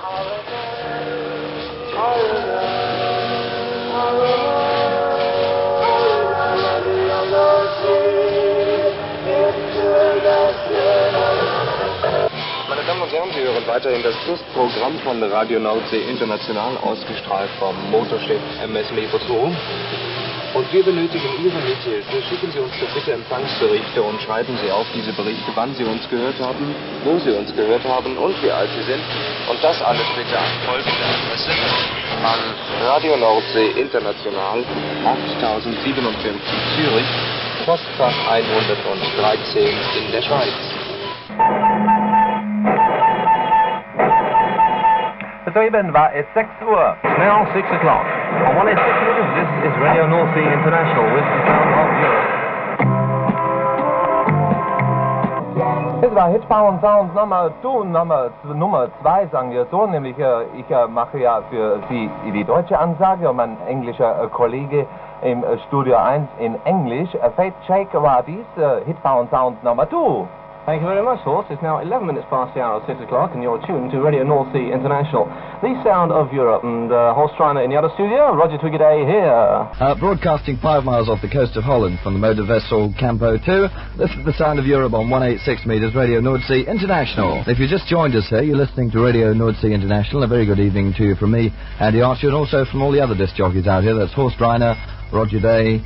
Meine Damen und Herren, Sie hören weiterhin das Kursprogramm von Radio Nordsee International, ausgestrahlt vom Motorschiff MS Mevo 2. Und wir benötigen Ihre Mithilfe. Schicken Sie uns doch bitte Empfangsberichte und schreiben Sie auf diese Berichte, wann Sie uns gehört haben, wo Sie uns gehört haben und wie alt Sie sind. Und das alles bitte an folgende Adresse: an Radio Nordsee International, 8057 Zürich, Postfach 113 in der Schweiz. Soeben war es 6 Uhr. Now 6 o'clock. On 186 meters, this is Radio North Sea International with the sound of Europe. Es war Hitpower und Sound Nummer 2, sagen wir so, nämlich ich mache ja für Sie die deutsche Ansage und mein englischer Kollege im Studio 1 in Englisch. Faith Check war dies, Hitpower und Sound Nummer 2. Thank you very much, Horst. It's now 11 minutes past the hour of 6 o'clock, and you're tuned to Radio North Sea International, the sound of Europe. And Horst Reiner in the other studio, Roger Twiggy-Day here. Broadcasting 5 miles off the coast of Holland from the motor vessel Campo 2, this is the sound of Europe on 186 meters, Radio North Sea International. If you just joined us here, you're listening to Radio North Sea International. A very good evening to you from me, Andy Archer, and also from all the other disc jockeys out here. That's Horst Reiner, Roger Day,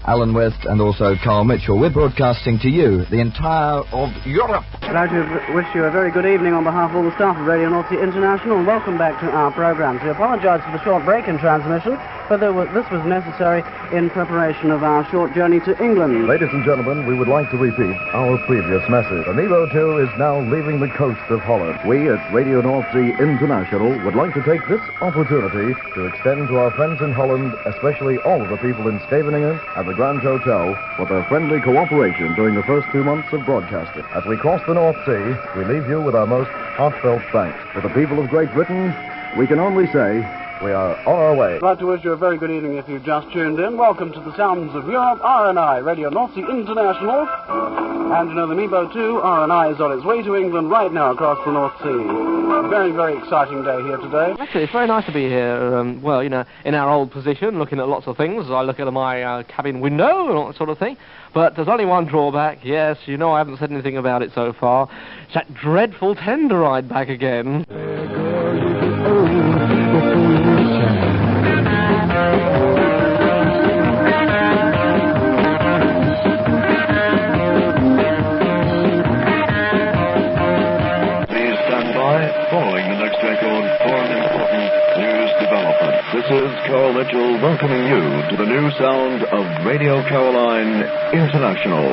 Alan West, and also Carl Mitchell. We're broadcasting to you, the entire of Europe. I'd like to wish you a very good evening on behalf of all the staff of Radio North Sea International, and welcome back to our programmes. We apologise for the short break in transmission, but this was necessary in preparation of our short journey to England. Ladies and gentlemen, we would like to repeat our previous message. Amiibo 2 is now leaving the coast of Holland. We at Radio North Sea International would like to take this opportunity to extend to our friends in Holland, especially all of the people in Scheveningen and the Grand Hotel, for their friendly cooperation during the first 2 months of broadcasting. As we cross the North Sea, we leave you with our most heartfelt thanks. For the people of Great Britain, we can only say we are on our way. I'd like to wish you a very good evening if you've just tuned in. Welcome to the sounds of Europe, R.N.I, Radio North Sea International. And you know, the Amiibo 2, R.N.I, is on its way to England right now across the North Sea. Very, very exciting day here today. Actually, it's very nice to be here, well, you know, in our old position, looking at lots of things. I look at my cabin window and all that sort of thing. But there's only one drawback. Yes, you know I haven't said anything about it so far. It's that dreadful tender ride back again. Following the next record for an important news development. This is Carl Mitchell welcoming you to the new sound of Radio Caroline International.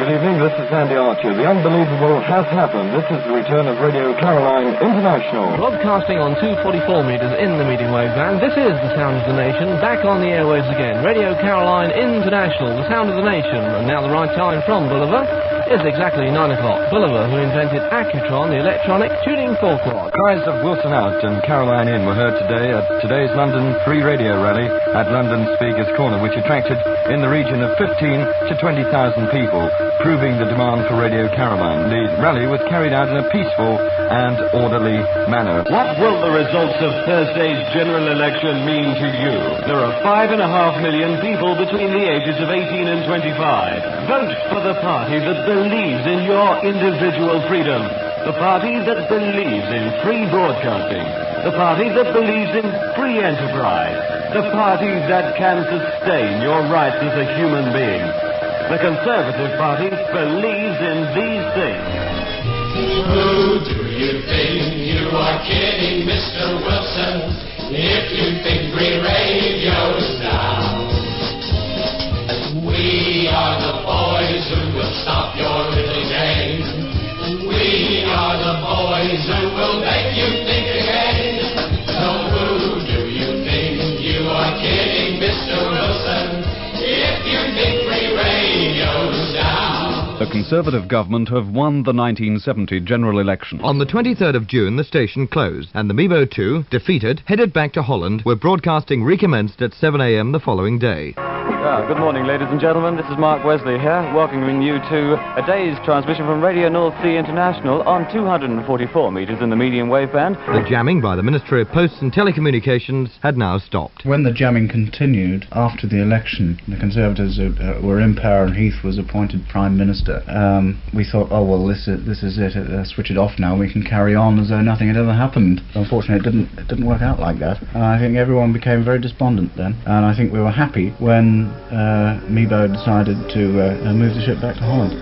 Good evening, this is Andy Archer. The unbelievable has happened. This is the return of Radio Caroline International. Broadcasting on 244 metres in the medium wave band, this is the sound of the nation, back on the airwaves again. Radio Caroline International, the sound of the nation. And now the right time from Bolivar is exactly 9 o'clock. Bolivar, who invented Accutron, the electronic tuning fork. Cries of Wilson Out and Caroline In were heard today at today's London Free Radio Rally at London Speakers Corner, which attracted in the region of 15 to 20,000 people, proving the demand for Radio Caroline. The rally was carried out in a peaceful and orderly manner. What will the results of Thursday's general election mean to you? There are 5.5 million people between the ages of 18 and 25. Vote for the party that believes in your individual freedom. The party that believes in free broadcasting. The party that believes in free enterprise. The party that can sustain your rights as a human being. The Conservative Party believes in these things. Who do you think you are kidding, Mr. Wilson, if you think free radio's down? We are the boys who will stop your little game. We are the boys who will make you think again. So who do you think you are kidding, Mr. Wilson, if you think free radio's down? The Conservative government have won the 1970 general election. On the 23rd of June, the station closed, and the Amiibo 2, defeated, headed back to Holland, where broadcasting recommenced at 7 a.m. the following day. Good morning, ladies and gentlemen. This is Mark Wesley here, welcoming you to a day's transmission from Radio North Sea International on 244 metres in the medium wave band. The jamming by the Ministry of Posts and Telecommunications had now stopped. When the jamming continued after the election, the Conservatives were in power and Heath was appointed Prime Minister. We thought, oh well, this is it. Switch it off now. We can carry on as though nothing had ever happened. Unfortunately, it didn't work out like that. I think everyone became very despondent then, and I think we were happy when Mebo decided to move the ship back to Holland.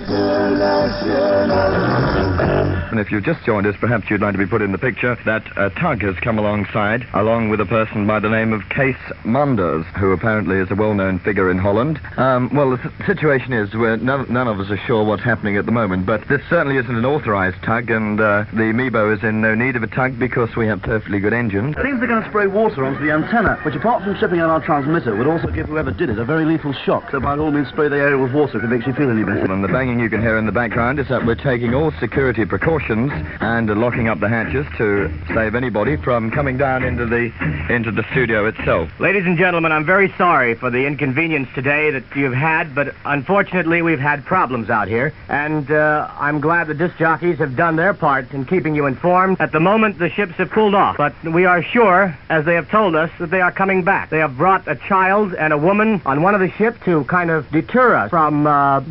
And if you've just joined us, perhaps you'd like to be put in the picture that a tug has come alongside, along with a person by the name of Kees Manders, who apparently is a well-known figure in Holland. Well, the situation is none of us are sure what's happening at the moment, but this certainly isn't an authorised tug, and the Mebo is in no need of a tug because we have perfectly good engines. It seems they're going to spray water onto the antenna, which apart from tripping out our transmitter, would also give whoever did it a very lethal shock. So by all means spray the area with water if it makes you feel any better. And the banging you can hear in the background is that we're taking all security precautions and locking up the hatches to save anybody from coming down into the studio itself. Ladies and gentlemen, I'm very sorry for the inconvenience today that you've had, but unfortunately we've had problems out here, and I'm glad the disc jockeys have done their part in keeping you informed. At the moment, the ships have cooled off, but we are sure, as they have told us, that they are coming back. They have brought a child and a woman on one of the ships to kind of deter us from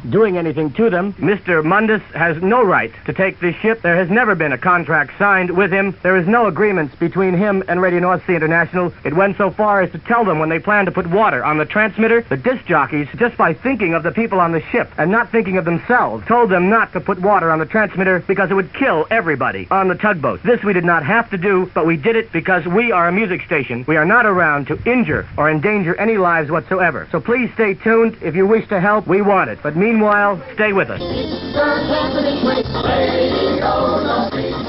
doing anything to them. Mr. Mundus has no right to take this ship. There has never been a contract signed with him. There is no agreements between him and Radio North Sea International. It went so far as to tell them when they planned to put water on the transmitter, the disc jockeys, just by thinking of the people on the ship and not thinking of themselves, told them not to put water on the transmitter because it would kill everybody on the tugboat. This we did not have to do, but we did it because we are a music station. We are not around to injure or endanger any lives whatsoever. So please stay tuned. If you wish to help, we want it. But meanwhile, stay with us.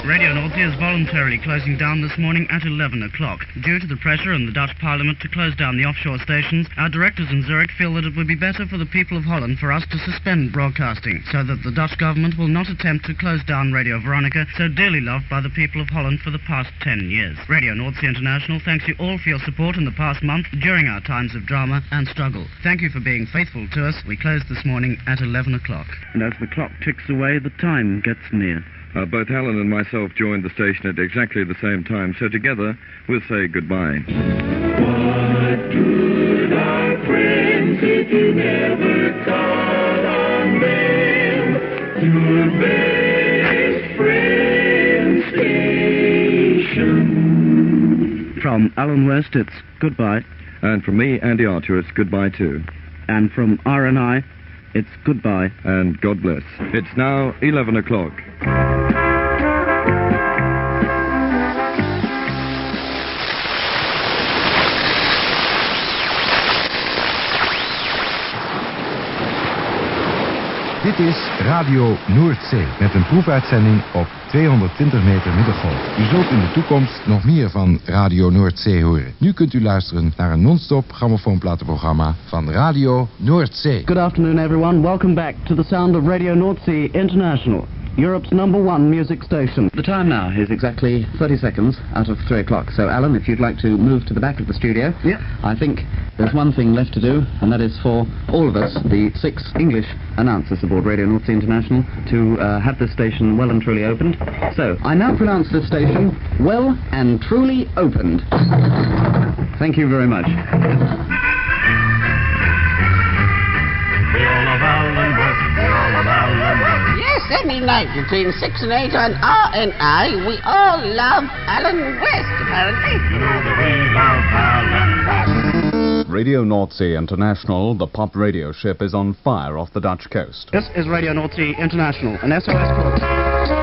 Radio North Sea is voluntarily closing down this morning at 11 o'clock. Due to the pressure in the Dutch Parliament to close down the offshore stations, our directors in Zurich feel that it would be better for the people of Holland for us to suspend broadcasting, so that the Dutch government will not attempt to close down Radio Veronica, so dearly loved by the people of Holland for the past 10 years. Radio North Sea International thanks you all for your support in the past month during our times of drama and struggle. Thank you for being faithful to us. We close this morning at 11 o'clock. And as the clock ticks away, the time gets near. Both Alan and myself joined the station at exactly the same time, so together we'll say goodbye. What good are friends if you never call on them? Your best friend station. From Alan West, it's goodbye. And from me, Andy Archer, it's goodbye too. And from R.N.I, it's goodbye. And God bless. It's now 11 o'clock. Dit is Radio Noordzee met een proefuitzending op 220 meter middengolf. U zult in de toekomst nog meer van Radio Noordzee horen. Nu kunt u luisteren naar een non-stop grammofoonplatenprogramma van Radio Noordzee. Good afternoon everyone, welcome back to the sound of Radio North Sea International, Europe's #1 music station. The time now is exactly 30 seconds out of 3 o'clock. So Alan, if you'd like to move to the back of the studio. Yeah. I think there's one thing left to do, and that is for all of us, the 6 English announcers aboard Radio North Sea International, to have this station well and truly opened. So, I now pronounce this station well and truly opened. Thank you very much. Yes, any night between 6 and 8 on R.N.I, we all love Alan West, apparently. You know that we love Alan West. Radio North Sea International, the pop radio ship, is on fire off the Dutch coast. This is Radio North Sea International, an SOS call.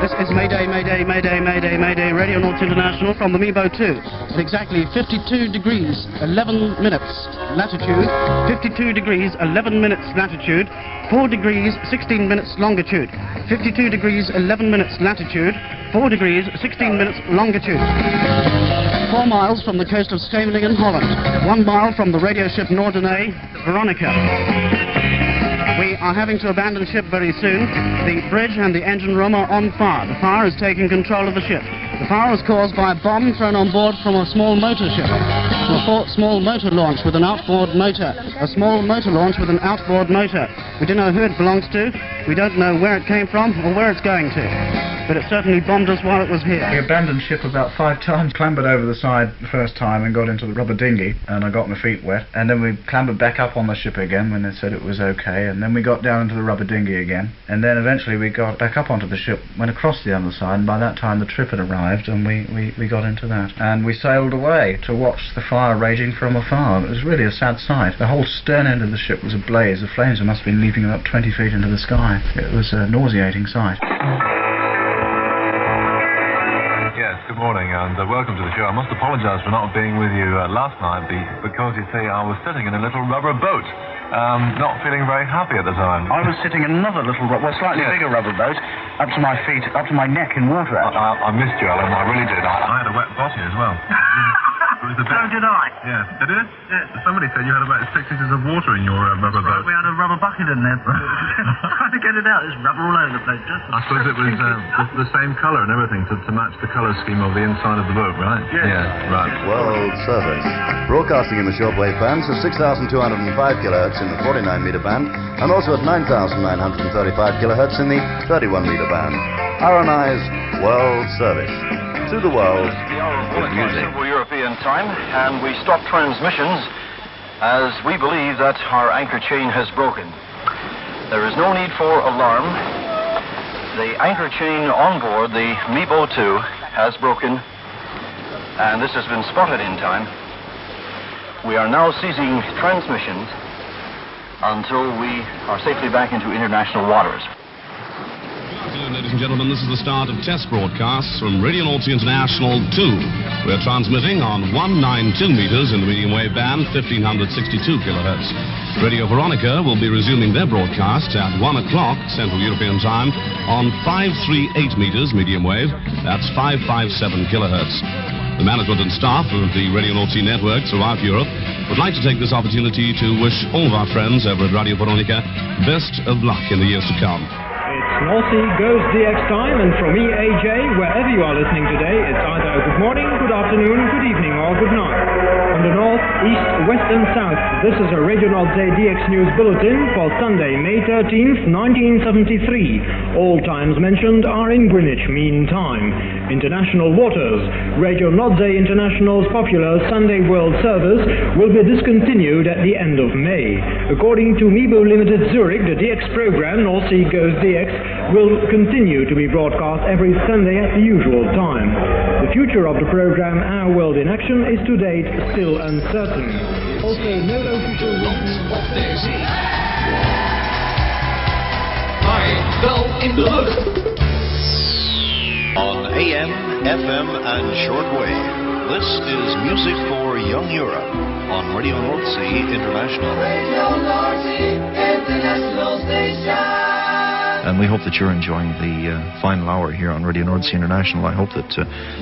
This is Mayday, Mayday, Mayday, Mayday, Mayday, Radio North Sea International from the Mebo 2. At exactly 52 degrees, 11 minutes latitude, 52 degrees, 11 minutes latitude, 4 degrees, 16 minutes longitude, 52 degrees, 11 minutes latitude, 4 degrees, 16 minutes longitude. 4 miles from the coast of Scheveningen, Holland. 1 mile from the radio ship R.N.I Veronica. We are having to abandon ship very soon. The bridge and the engine room are on fire. The fire is taking control of the ship. The fire was caused by a bomb thrown on board from a small motor ship. a small motor launch with an outboard motor. A small motor launch with an outboard motor. We don't know who it belongs to, we don't know where it came from or where it's going to. But it certainly bombed us while it was here. We abandoned ship about 5 times, clambered over the side the first time and got into the rubber dinghy, and I got my feet wet. And then we clambered back up on the ship again when they said it was okay, and then we got down into the rubber dinghy again. And then eventually we got back up onto the ship, went across the other side, and by that time the trip had arrived, and we got into that. And we sailed away to watch the fire raging from afar. It was really a sad sight. The whole stern end of the ship was ablaze. The flames must have been leaping about 20 feet into the sky. It was a nauseating sight. Good morning and welcome to the show. I must apologise for not being with you last night because, you see, I was sitting in a little rubber boat, not feeling very happy at the time. I was sitting in another little, slightly bigger rubber boat, up to my feet, up to my neck in water. I missed you, Alan. I really did. I had a wet bottom as well. So did I. Yeah. Did it? Yes. Somebody said you had about 6 inches of water in your rubber boat. We had a rubber bucket in there. Trying to get it out. There's rubber all over the place. I suppose it was the same colour and everything to match the colour scheme of the inside of the boat, right? Yes. Yeah, right. World Service. Broadcasting in the shortwave bands of 6,205 kilohertz in the 49-meter band and also at 9,935 kilohertz in the 31-meter band. R.N.I's World Service. To the world with music. Central European time, and we stop transmissions as we believe that our anchor chain has broken. There is no need for alarm. The anchor chain on board the Mebo 2 has broken, and this has been spotted in time. We are now ceasing transmissions until we are safely back into international waters. Ladies and gentlemen, this is the start of test broadcasts from Radio Nazi International 2. We're transmitting on 192 meters in the medium wave band, 1562 kilohertz. Radio Veronica will be resuming their broadcast at 1 o'clock Central European time on 538 meters medium wave, that's 557 kilohertz. The management and staff of the Radio Nazi network throughout Europe would like to take this opportunity to wish all of our friends over at Radio Veronica best of luck in the years to come. North Sea goes DX time, and from me, AJ, wherever you are listening today, it's either a good morning, good afternoon, good evening, or good night. From the north, east, west, and south, this is a Radio North Day DX News Bulletin for Sunday, May 13th, 1973. All times mentioned are in Greenwich Mean Time. International waters. Radio North Day International's popular Sunday World Service will be discontinued at the end of May. According to Mebo Limited Zurich, the DX program, North Sea Goes DX, will continue to be broadcast every Sunday at the usual time. The future of the program Our World in Action is to date still uncertain. Also, no official Wel in de lucht. On AM, FM, and shortwave, this is Music for Young Europe on Radio North Sea International. Radio North Sea International Station. And we hope that you're enjoying the final hour here on Radio North Sea International. I hope that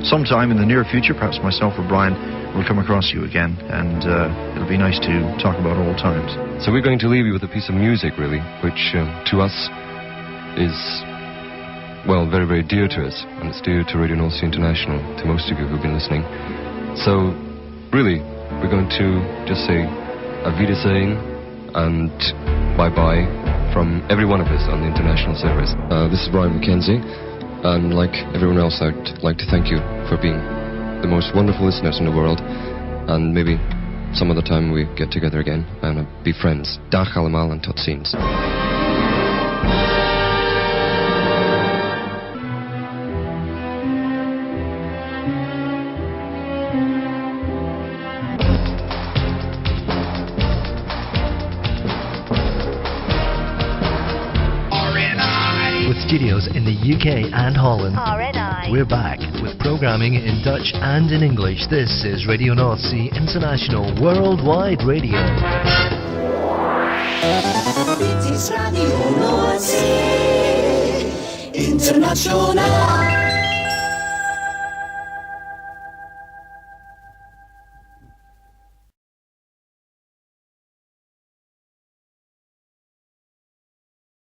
sometime in the near future, perhaps myself or Brian will come across you again, and it'll be nice to talk about old times. So we're going to leave you with a piece of music, really, which to us is, well, very, very dear to us, and it's dear to Radio North Sea International, to most of you who've been listening. So, really, we're going to just say Auf Wiedersehen and bye-bye from every one of us on the international service. This is Brian McKenzie, and like everyone else, I'd like to thank you for being the most wonderful listeners in the world, and maybe some other time we get together again and be friends. Dag allemaal en tot ziens. Studios in the UK and Holland. R.N.I. We're back with programming in Dutch and in English. This is Radio North Sea International Worldwide Radio. Dit is Radio North Sea International.